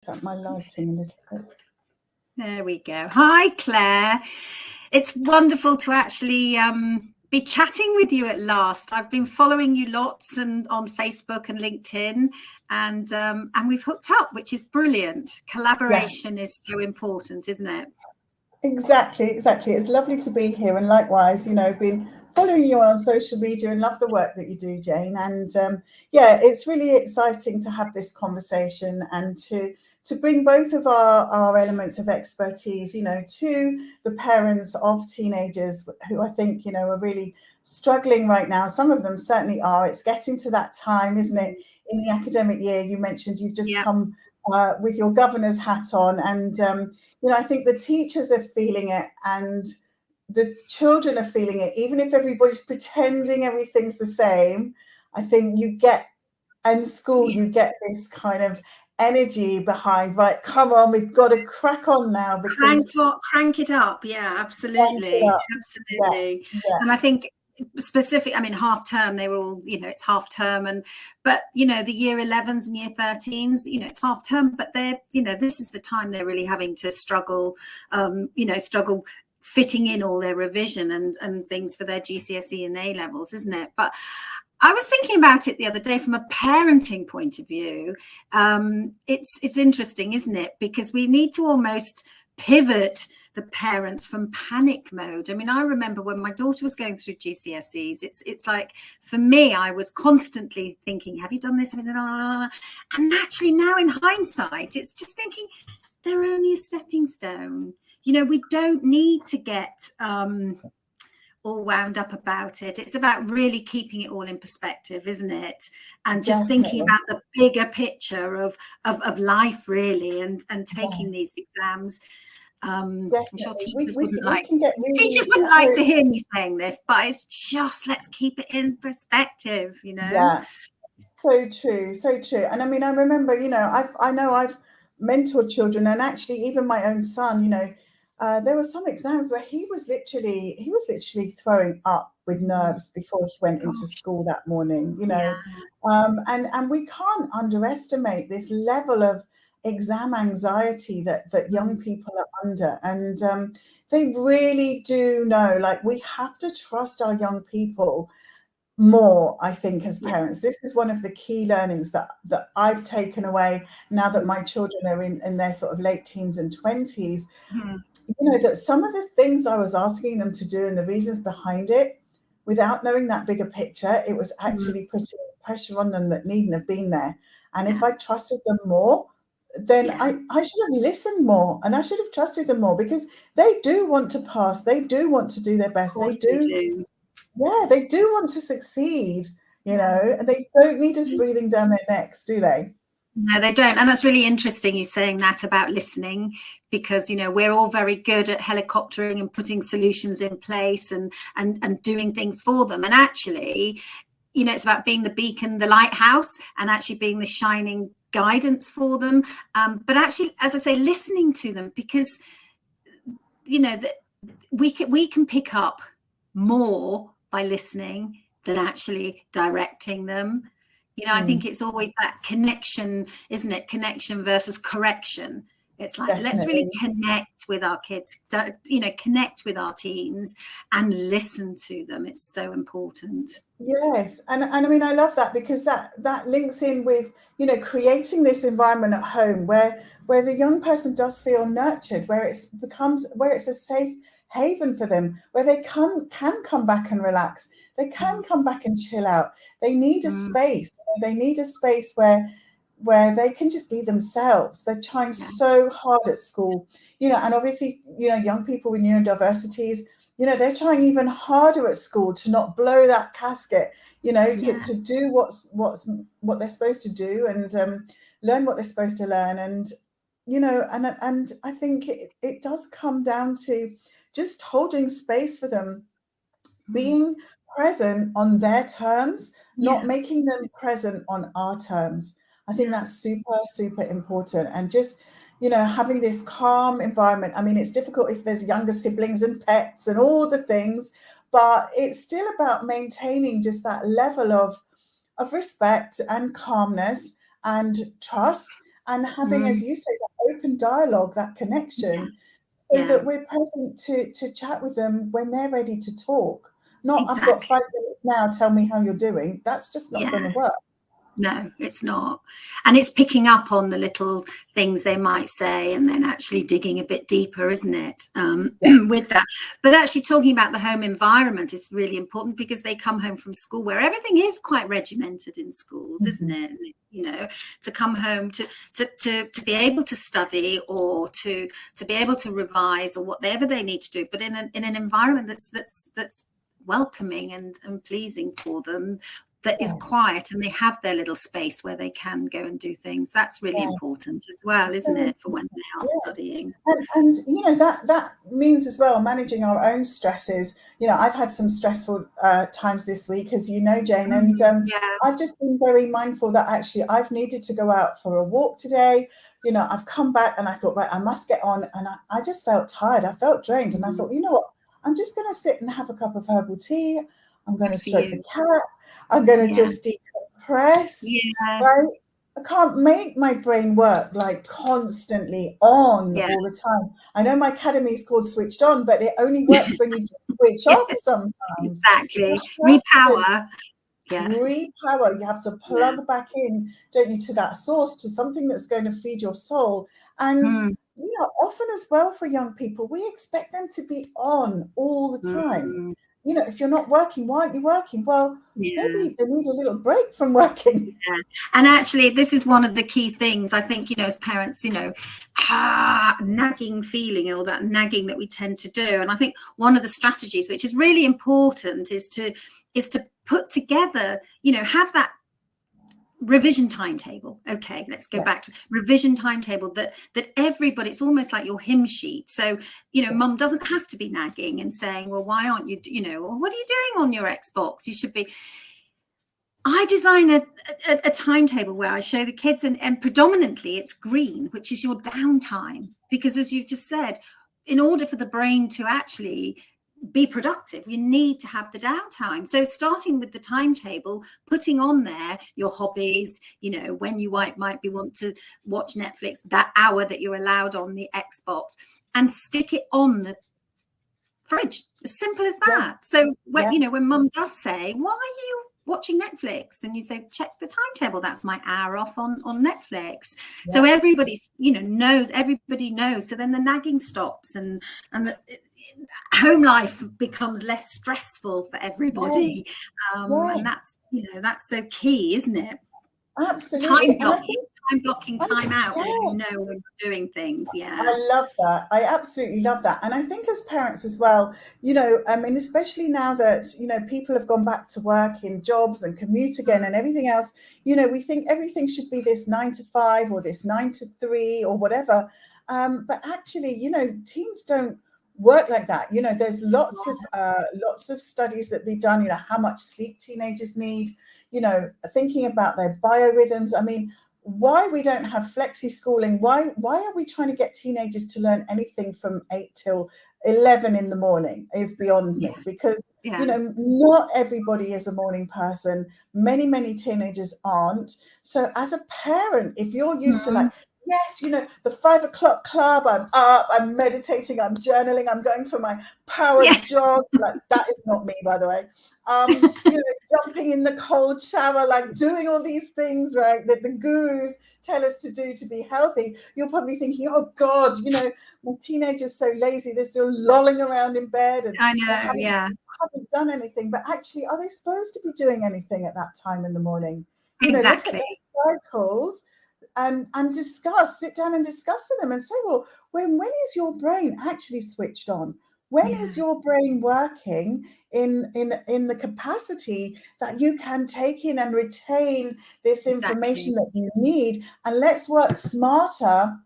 Up my lighting a little bit. There we go. Hi, Claire. It's wonderful to actually be chatting with you at last. I've been following you lots and on Facebook and LinkedIn, and we've hooked up, which is brilliant. Collaboration is so important, isn't it? Exactly. It's lovely to be here, and likewise, been following you on social media and love the work that you do, Jane. And it's really exciting to have this conversation and to bring both of our elements of expertise, to the parents of teenagers who I think, are really struggling right now. Some of them certainly are. It's getting to that time, isn't it? In the academic year, you mentioned you've just come with your governor's hat on, and I think the teachers are feeling it and the children are feeling it, even if everybody's pretending everything's the same. I think you get in school, you get this kind of energy behind, right, come on, we've got to crack on now, because crank it up. Yeah, absolutely. And I think half term, they were all, it's half term, but the year 11s and year 13s, it's half term, but they're, this is the time they're really having to struggle fitting in all their revision and things for their GCSE and A levels, isn't it? But I was thinking about it the other day from a parenting point of view. It's interesting, isn't it? Because we need to almost pivot the parents from panic mode. I mean, I remember when my daughter was going through GCSEs, it's like, for me, I was constantly thinking, have you done this? And actually now in hindsight, it's just thinking they're only a stepping stone. We don't need to get all wound up about it. It's about really keeping it all in perspective, isn't it? And just thinking about the bigger picture of life, really, and taking these exams. I'm sure teachers wouldn't like to hear me saying this, but it's just, let's keep it in perspective, Yeah, so true. And I mean, I remember, I've mentored children, and actually even my own son, there were some exams where he was literally throwing up with nerves before he went into school that morning, and we can't underestimate this level of exam anxiety that young people are under. And they really do know, like, we have to trust our young people more, I think, as parents. This is one of the key learnings that I've taken away now that my children are in their sort of late teens and 20s. That some of the things I was asking them to do and the reasons behind it, without knowing that bigger picture, it was actually putting pressure on them that needn't have been there. And if I trusted them more, then I should have listened more, and I should have trusted them more, because they do want to pass, they do want to do their best, they do want to succeed, and they don't need us breathing down their necks, do they? No, they don't. And that's really interesting, you saying that about listening, because, we're all very good at helicoptering and putting solutions in place and doing things for them. And actually, it's about being the beacon, the lighthouse, and actually being the shining guidance for them. But actually, as I say, listening to them, because, that we can pick up more by listening than actually directing them. I think it's always that connection, isn't it? Connection versus correction. It's like, let's really connect with our kids, connect with our teens and listen to them. It's so important. Yes. And I mean, I love that, because that links in with, creating this environment at home where the young person does feel nurtured, where it's a safe haven for them, where they can come back and relax. They can come back and chill out. They need a space. They need a space where they can just be themselves. They're trying so hard at school, and obviously, young people with neurodiversities, they're trying even harder at school to not blow that casket, to do what they're supposed to do, and learn what they're supposed to learn. And, and I think it does come down to just holding space for them, being present on their terms, not making them present on our terms. I think that's super, super important. And just, having this calm environment. I mean, it's difficult if there's younger siblings and pets and all the things, but it's still about maintaining just that level of respect and calmness and trust, and having, as you say, that open dialogue, that connection, so that we're present to chat with them when they're ready to talk. Not, I've got 5 minutes now, tell me how you're doing. That's just not going to work. No, it's not. And it's picking up on the little things they might say and then actually digging a bit deeper, isn't it? With that. But actually talking about the home environment is really important, because they come home from school where everything is quite regimented in schools, isn't it? And, you know, to come home to be able to study or to be able to revise or whatever they need to do, but in an environment that's welcoming and pleasing for them, that is quiet, and they have their little space where they can go and do things. That's really important as well, isn't it, for when they are studying? And you know, that means as well managing our own stresses. You know, I've had some stressful times this week, as you know, Jane, and I've just been very mindful that actually I've needed to go out for a walk today. You know, I've come back and I thought, right, I must get on, and I just felt tired. I felt drained, and I thought, you know what, I'm just going to sit and have a cup of herbal tea. I'm going to stroke the cat. I'm going to just decompress, right? I can't make my brain work like constantly on all the time. I know my academy is called Switched On, but it only works when you just switch off sometimes. Exactly. Repower. Repower. You have to plug back in, don't you, to that source, to something that's going to feed your soul. And you know, often as well for young people, we expect them to be on all the time. You know, if you're not working, why aren't you working? Well, maybe they need a little break from working. And actually, this is one of the key things, I think, you know, as parents, you know, nagging feeling, all that nagging that we tend to do. And I think one of the strategies, which is really important, is to put together, you know, have that revision timetable. Okay, let's go back to revision timetable, that everybody, it's almost like your hymn sheet. So, you know, mum doesn't have to be nagging and saying, well, why aren't you, you know, or what are you doing on your Xbox? You should be. I design a timetable where I show the kids, and predominantly it's green, which is your downtime, because as you've just said, in order for the brain to actually be productive, you need to have the downtime. So starting with the timetable, putting on there your hobbies, you know, when you might want to watch Netflix, that hour that you're allowed on the Xbox, and stick it on the fridge. As simple as that. So when you know, when mum does say, why are you watching Netflix, and you say, check the timetable, that's my hour off on Netflix. So everybody's, you know, everybody knows. So then the nagging stops, and the home life becomes less stressful for everybody. And that's, you know, that's so key, isn't it? Absolutely. Time blocking time out when you know when you're doing things. I love that. I absolutely love that. And I think as parents as well, you know, I mean, especially now that, you know, people have gone back to work in jobs and commute again and everything else, you know, we think everything should be this 9 to 5 or this 9 to 3 or whatever. But actually, you know, teens don't work like that. You know, there's lots of studies that be done, you know, how much sleep teenagers need, you know, thinking about their biorhythms. I mean, why we don't have flexi schooling, why are we trying to get teenagers to learn anything from 8 till 11 in the morning is beyond me, because you know, not everybody is a morning person. Many teenagers aren't. So as a parent, if you're used to like, yes, you know, the 5 o'clock club, I'm up, I'm meditating, I'm journaling, I'm going for my power jog. Like, that is not me, by the way. You know, jumping in the cold shower, like doing all these things, right, that the gurus tell us to do to be healthy. You're probably thinking, oh God, you know, my teenager's so lazy, they're still lolling around in bed and I know, haven't done anything. But actually, are they supposed to be doing anything at that time in the morning? You exactly. know, look at those cycles. And sit down and discuss with them and say, well, when is your brain actually switched on? When is your brain working in the capacity that you can take in and retain this information that you need? And let's work smarter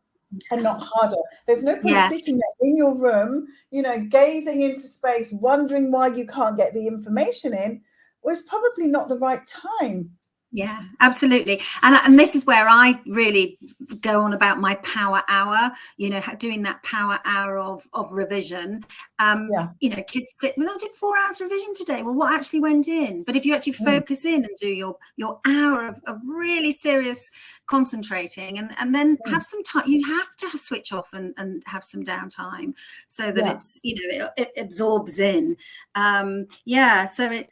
and not harder. There's no point sitting there in your room, you know, gazing into space, wondering why you can't get the information in. Well, it's probably not the right time. Yeah, absolutely. And this is where I really go on about my power hour, you know, doing that power hour of revision. You know, kids sit, well, I did 4 hours revision today. Well, what actually went in? But if you actually focus in and do your hour of really serious concentrating, and then have some time, you have to switch off and have some downtime so that it's, you know, it absorbs in. So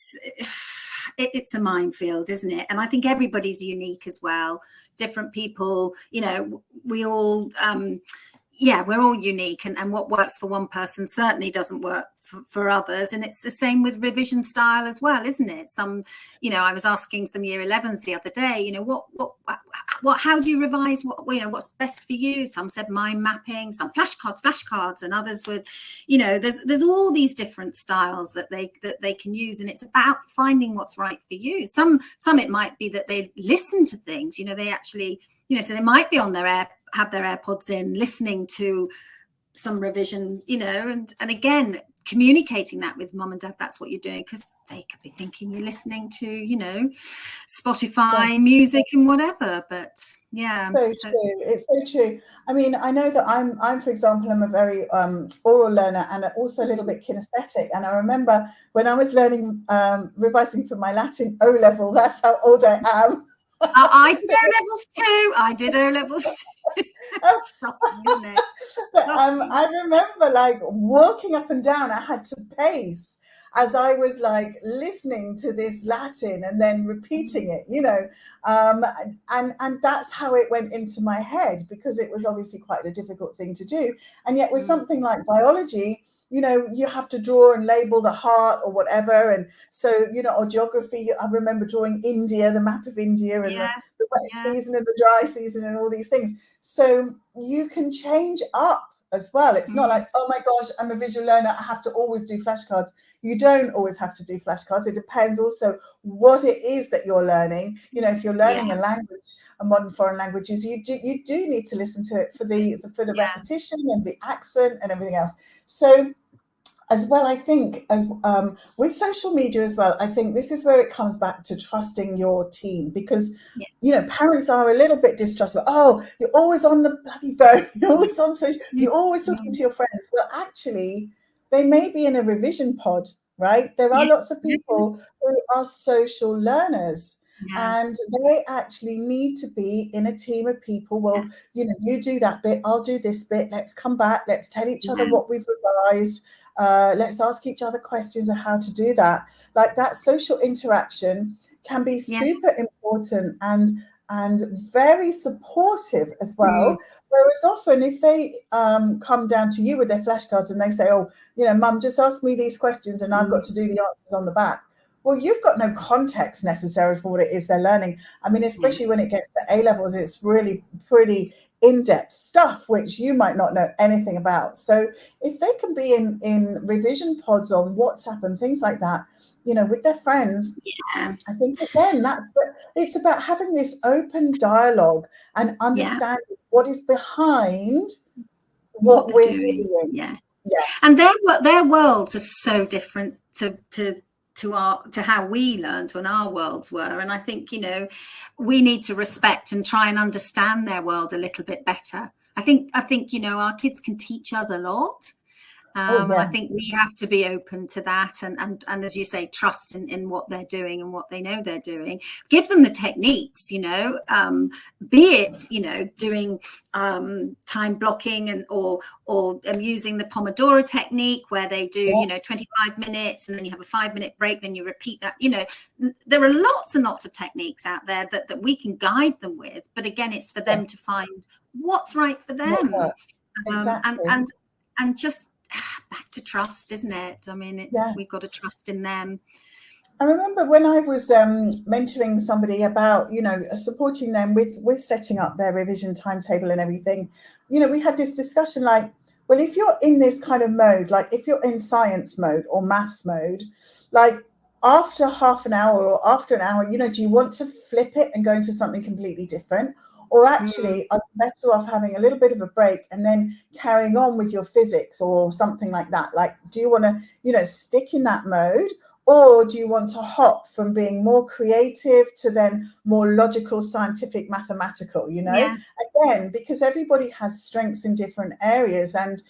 it's a minefield, isn't it? And I think everybody's unique as well. Different people, you know, we all, we're all unique, and what works for one person certainly doesn't work for others. And it's the same with revision style as well, isn't it? Some, you know, I was asking some year 11s the other day, you know, how do you revise? What, you know, what's best for you? Some said mind mapping, some flashcards, and others would, you know, there's all these different styles that they can use, and it's about finding what's right for you. Some it might be that they listen to things, you know, they actually, you know, so they might be on have their AirPods in, listening to some revision, you know, and again, communicating that with mum and dad, that's what you're doing, because they could be thinking you're listening to, you know, Spotify music and whatever. But it's so true. I mean, I know that I'm for example, I'm a very oral learner, and also a little bit kinesthetic. And I remember when I was learning revising for my Latin O level, that's how old I am. I did O-levels too. I did O-levels too. Shocking, isn't it? But I remember like walking up and down. I had to pace as I was like listening to this Latin and then repeating it, you know, and that's how it went into my head, because it was obviously quite a difficult thing to do. And yet with something like biology, you know, you have to draw and label the heart or whatever. And so, you know, or geography, I remember drawing India, the map of India, and the wet season and the dry season and all these things. So you can change up as well. It's not like, oh my gosh, I'm a visual learner, I have to always do flashcards. You don't always have to do flashcards. It depends also what it is that you're learning. You know, if you're learning a language, a modern foreign languages, you do need to listen to it for the repetition and the accent and everything else. So as well, I think as with social media as well, I think this is where it comes back to trusting your team, because you know, parents are a little bit distrustful. Oh, you're always on the bloody phone, you're always on social, you're always talking to your friends. Well, actually, they may be in a revision pod, right? There are lots of people who are social learners. And they actually need to be in a team of people. Well, you know, you do that bit, I'll do this bit. Let's come back. Let's tell each other what we've revised. Let's ask each other questions of how to do that. Like that social interaction can be super important and very supportive as well. Whereas often if they come down to you with their flashcards and they say, oh, you know, mum, just ask me these questions and I've got to do the answers on the back. Well, you've got no context necessary for what it is they're learning. I mean, especially when it gets to A-levels, it's really pretty in-depth stuff, which you might not know anything about. So if they can be in revision pods on WhatsApp and things like that, you know, with their friends, I think again, it's about having this open dialogue and understanding what is behind what we're doing. And their worlds are so different to how we learned when our worlds were. And I think, you know, we need to respect and try and understand their world a little bit better. I think, you know, our kids can teach us a lot. I think we have to be open to that and as you say, trust in what they're doing and what they know they're doing. Give them the techniques, you know, be it, you know, doing time blocking and or using the Pomodoro technique where they do, you know, 25 minutes and then you have a 5-minute break, then you repeat that. You know, there are lots and lots of techniques out there that we can guide them with. But again, it's for them to find what's right for them. And just back to trust, isn't it? I mean, we've got to trust in them. I remember when I was mentoring somebody about, you know, supporting them with setting up their revision timetable and everything, you know, we had this discussion like, well, if you're in this kind of mode, like if you're in science mode or maths mode, like after half an hour or after an hour, you know, do you want to flip it and go into something completely different? Or actually, are you better off having a little bit of a break and then carrying on with your physics or something like that? Like, do you want to, you know, stick in that mode? Or do you want to hop from being more creative to then more logical, scientific, mathematical, Yeah. Again, because everybody has strengths in different areas, and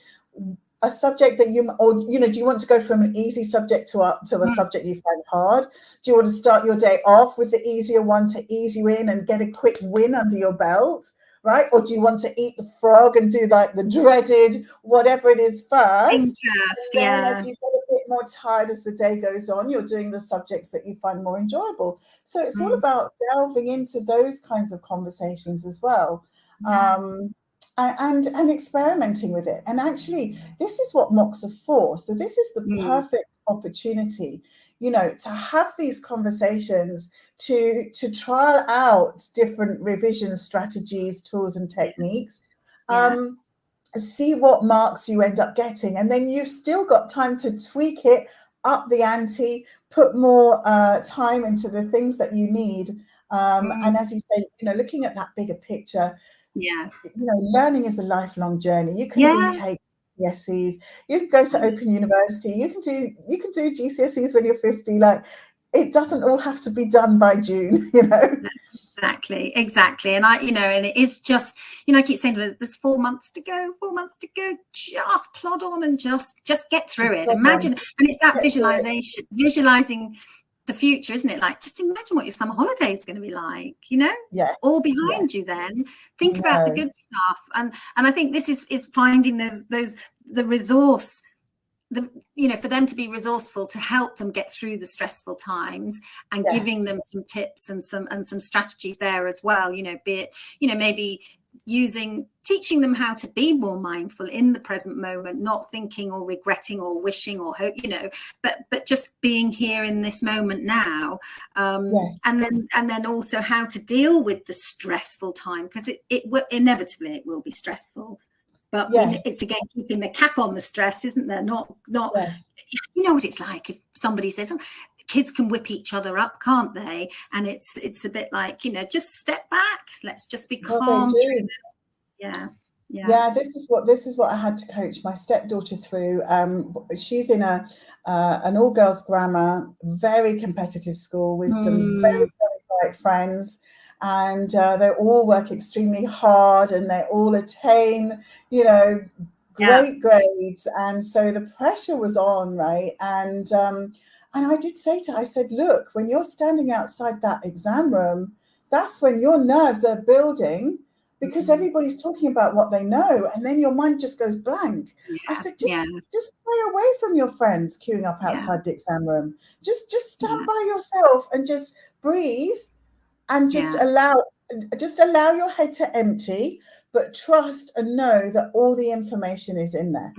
a subject that do you want to go from an easy subject to a subject you find hard? Do you want to start your day off with the easier one to ease you in and get a quick win under your belt? Right? Or do you want to eat the frog and do like the dreaded whatever it is first? And then as you get a bit more tired as the day goes on, you're doing the subjects that you find more enjoyable. So it's all about delving into those kinds of conversations as well. And experimenting with it. And actually, this is what mocks are for. So this is the perfect opportunity, to have these conversations, to trial out different revision strategies, tools, and techniques. See what marks you end up getting, and then you've still got time to tweak it, up the ante, put more time into the things that you need. And as you say, looking at that bigger picture, learning is a lifelong journey. You can retake GCSEs, you can go to Open University, you can do GCSEs when you're 50. Like, it doesn't all have to be done by June, Exactly. And and it is just, I keep saying there's 4 months to go, just plod on and just get through it. Imagine, and it's that visualizing the future, isn't it? Like, just imagine what your summer holiday is going to be like, it's all behind you then. Think about the good stuff. And I think this is finding the resource, for them to be resourceful, to help them get through the stressful times, and giving them some tips and some strategies there as well, be it, maybe teaching them how to be more mindful in the present moment, not thinking or regretting or wishing or hope, but just being here in this moment now. And then also how to deal with the stressful time, because it will inevitably will be stressful. But it's again keeping the cap on the stress, isn't there? Not. You know what it's like if somebody says, kids can whip each other up, can't they? And it's a bit like, just step back. Let's just be calm. Yeah. This is what I had to coach my stepdaughter through. She's in an all-girls grammar, very competitive school with some very, very bright friends. And they all work extremely hard, and they all attain, great grades. And so the pressure was on, right? And I did say to her, I said, look, when you're standing outside that exam room, that's when your nerves are building, because everybody's talking about what they know, and then your mind just goes blank. I said, just stay away from your friends queuing up outside the exam room. Just stand by yourself and just breathe. And just allow your head to empty, but trust and know that all the information is in there.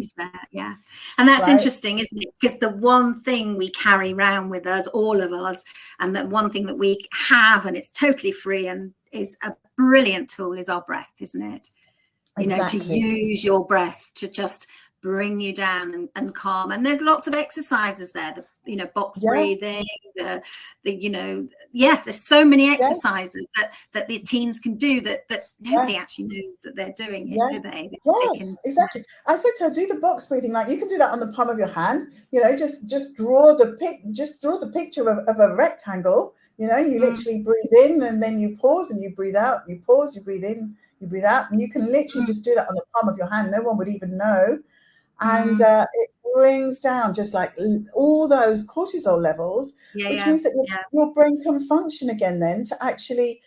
And that's interesting, isn't it? Because the one thing we carry around with us, all of us, and that one thing that we have, and it's totally free and is a brilliant tool, is our breath, isn't it? To use your breath to just bring you down and calm. And there's lots of exercises there, box breathing, there's so many exercises that the teens can do that nobody actually knows that they're doing it, do they? Exactly. I said to her, do the box breathing. Like, you can do that on the palm of your hand, just draw the picture of a rectangle. You literally breathe in, and then you pause, and you breathe out, you pause, you breathe in, you breathe out, and you can literally just do that on the palm of your hand. No one would even know. And it brings down just like all those cortisol levels, which means that your brain can function again then to actually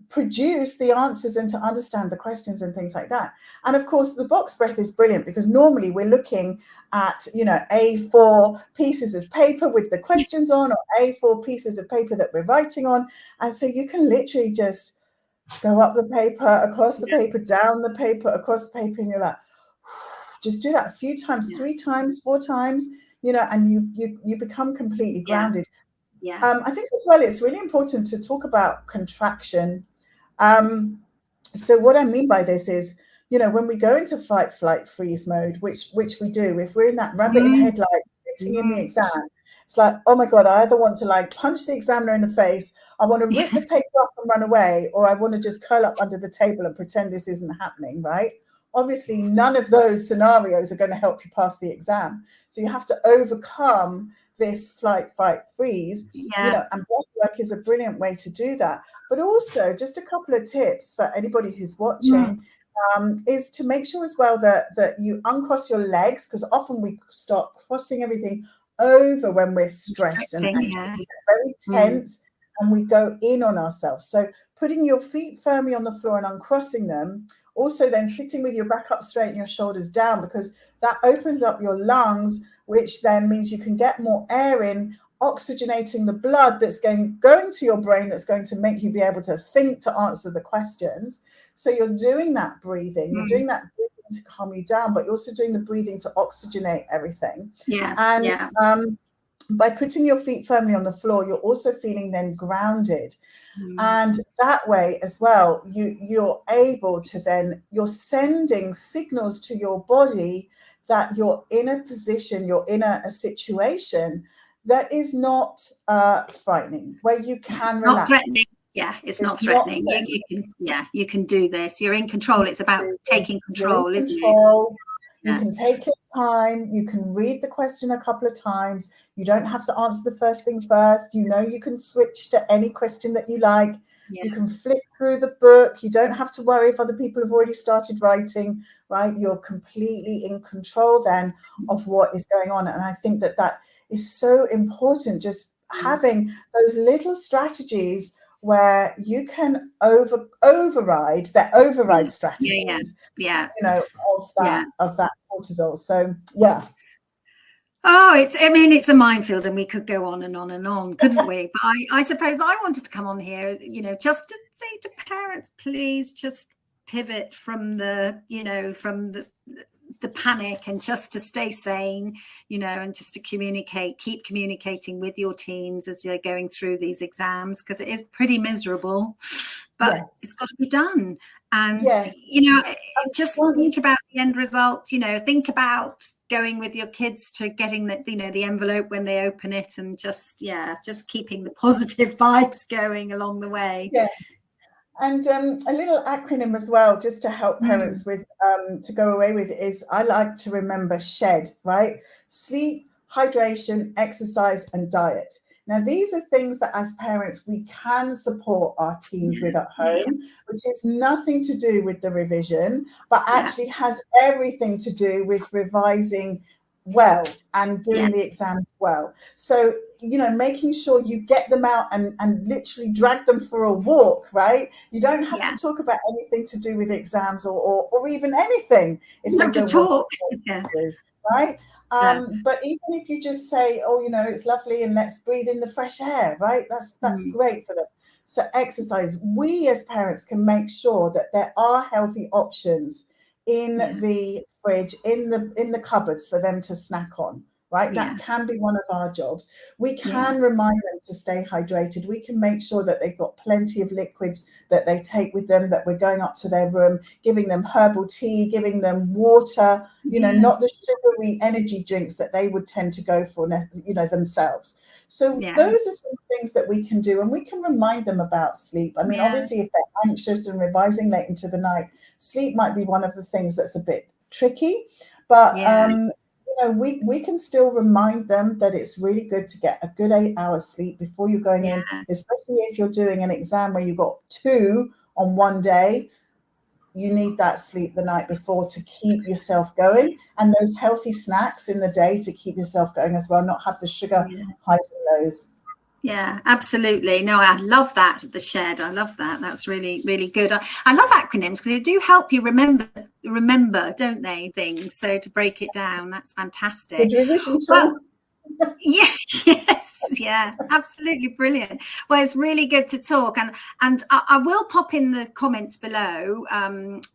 produce the answers and to understand the questions and things like that. And of course, the box breath is brilliant, because normally we're looking at, A4 pieces of paper with the questions on, or A4 pieces of paper that we're writing on. And so you can literally just go up the paper, across the paper, down the paper, across the paper, and you're like, just do that a few times, 3 times, 4 times, and you become completely grounded. I think as well, it's really important to talk about contraction. So what I mean by this is, when we go into fight, flight, freeze mode, which we do, if we're in that rabbit in headlights sitting in the exam, it's like, oh my God, I either want to like punch the examiner in the face, I want to rip the paper up and run away, or I want to just curl up under the table and pretend this isn't happening, right? obviously none of those scenarios are going to help you pass the exam. So you have to overcome this flight, fight, freeze, Yeah. and breathwork is a brilliant way to do that. But also, just a couple of tips for anybody who's watching. Is to make sure as well that you uncross your legs, because often we start crossing everything over when we're stressed and anxious. Yeah. We get very tense and we go in on ourselves. So putting your feet firmly on the floor and uncrossing them, also then sitting with your back up straight and your shoulders down, because that opens up your lungs, which then means you can get more air in, oxygenating the blood that's going to your brain, that's going to make you be able to think, to answer the questions. So you're doing that breathing, you're doing that breathing to calm you down, but you're also doing the breathing to oxygenate everything. And by putting your feet firmly on the floor, you're also feeling then grounded. And that way as well, you're able to then, you're sending signals to your body that you're in a position, you're in a situation that is not frightening, where you can relax. Not threatening. Yeah, it's not threatening. You can do this. You're in control. It's about taking control, isn't it? You can take your time. You can read the question a couple of times. You don't have to answer the first thing first. You can switch to any question that you like. You can flip through the book. You don't have to worry if other people have already started writing, right? You're completely in control then of what is going on. And I think that is so important, just having those little strategies where you can override strategies, of that cortisol. So it's a minefield, and we could go on and on and on, couldn't we? But I suppose I wanted to come on here, just to say to parents, please just pivot from the panic, and just to stay sane, and just to keep communicating with your teens as you're going through these exams, because it is pretty miserable, but it's got to be done. And just think about the end result. Think about going with your kids to getting the envelope when they open it, and just keeping the positive vibes going along the way. And a little acronym as well, just to help parents with to go away with, is I like to remember SHED, right? Sleep, hydration, exercise, and diet. Now, these are things that as parents we can support our teens with at home, which is nothing to do with the revision, but actually has everything to do with revising well and doing the exams well. So, making sure you get them out and literally drag them for a walk, right? You don't have to talk about anything to do with exams or even anything if they don't want to do, right? But even if you just say, it's lovely and let's breathe in the fresh air, right? That's great for them. So exercise. We as parents can make sure that there are healthy options in the fridge, in the cupboards for them to snack on, right? That can be one of our jobs. We can remind them to stay hydrated. We can make sure that they've got plenty of liquids that they take with them, that we're going up to their room, giving them herbal tea, giving them water, not the sugary energy drinks that they would tend to go for, themselves. So those are some things that we can do, and we can remind them about sleep. I mean, obviously, if they're anxious and revising late into the night, sleep might be one of the things that's a bit tricky, but we can still remind them that it's really good to get a good 8 hours sleep before you're going in, especially if you're doing an exam where you've got 2 on one day. You need that sleep the night before to keep yourself going, and those healthy snacks in the day to keep yourself going as well, not have the sugar highs and lows. Yeah, absolutely. No, I love that. The SHED. I love that. That's really, really good. I love acronyms because they do help you remember, don't they, things? So to break it down, that's fantastic. Yeah, absolutely brilliant. Well, it's really good to talk, and I will pop in the comments below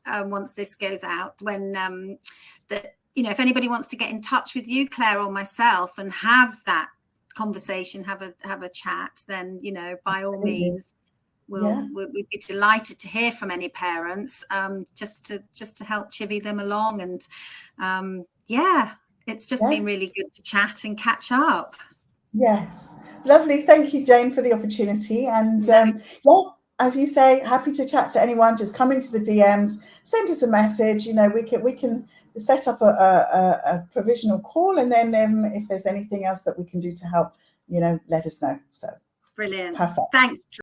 once this goes out, when if anybody wants to get in touch with you, Claire, or myself, and have that conversation, have a chat, then by all means we'd be delighted to hear from any parents, just to help chivvy them along. And it's just been really good to chat and catch up. Yes, it's lovely. Thank you, Jane, for the opportunity. And as you say, happy to chat to anyone. Just come into the DMs, send us a message. You know, we can set up a provisional call, and then if there's anything else that we can do to help, you know, let us know. So brilliant. perfect. Thanks.